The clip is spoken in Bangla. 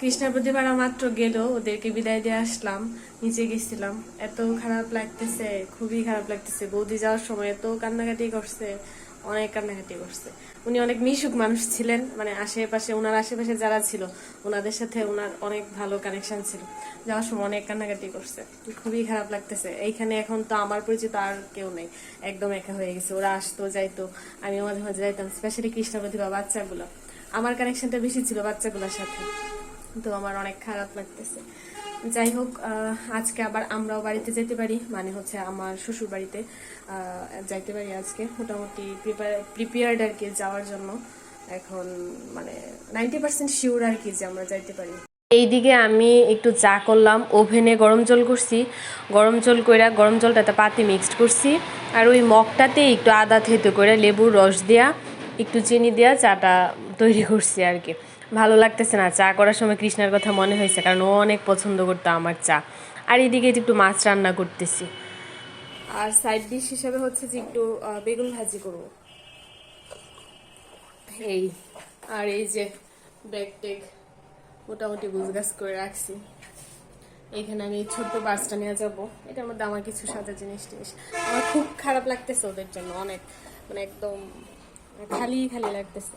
কৃষ্ণা প্রতিবার মাত্র গেল, ওদেরকে বিদায় দিয়ে আসলাম, নিচে গেছিলাম। এত খারাপ লাগতেছে, খুবই খারাপ লাগতেছে। বৌদি যাওয়ার সময় এত কান্নাকাটি করছে, অনেক কান্নাকাটি করছে। উনি অনেক মিশুক মানুষ ছিলেন, মানে আশেপাশে ওনার আশেপাশে যারা ছিল ওনাদের সাথে ওনার অনেক ভালো কানেকশন ছিল। যাওয়ার সময় অনেক কান্নাকাটি করছে, খুবই খারাপ লাগতেছে। এইখানে এখন তো আমার পরিচিত আর কেউ নেই, একদম একা হয়ে গেছে। ওরা আসতো যাইতো, আমিও মাঝে মাঝে যাইতাম, স্পেশালি কৃষ্ণপতি বা বাচ্চাগুলো। আমার কানেকশনটা বেশি ছিল বাচ্চাগুলোর সাথে, তো আমার অনেক খারাপ লাগতেছে। যাই হোক, আজকে আবার আমরাও বাড়িতে যেতে পারি, মানে হচ্ছে আমার শ্বশুর বাড়িতে যাইতে পারি আজকে। মোটামুটি প্রিপেয়ার্ড আর কি যাওয়ার জন্য। এখন মানে 90% শিওর আর কি যে আমরা যাইতে পারি। এইদিকে আমি একটু চা করলাম, ওভেনে গরম জল করছি। গরম জল কইরা গরম জলটাতে পাতি মিক্সড করছি, আর ওই মগটাতে একটু আদা থেতো করে লেবুর রস দেয়া একটু চিনি দেয়া চাটা তৈরি করছি আর কি। ভালো লাগতেছে না, চা করার সময় কৃষ্ণার কথা মনে হয়েছে, কারণ ও অনেক পছন্দ করতো আমার চা। আর এদিকে একটু মাছ রান্না করতেছি, আর সাইড ডিশ হিসেবে হচ্ছে যে একটু বেগুন ভাজি করবো। এই আর এই যে ব্যাগ টেগ মোটামুটি গুছগাছ করে রাখছি। এইখানে আমি ছোট্ট বাসটা নিয়ে যাবো, এটার মধ্যে আমার কিছু সাদা জিনিস টিনিস। আমার খুব খারাপ লাগতেছে ওদের জন্য, অনেক মানে একদম খালি খালি লাগতেছে।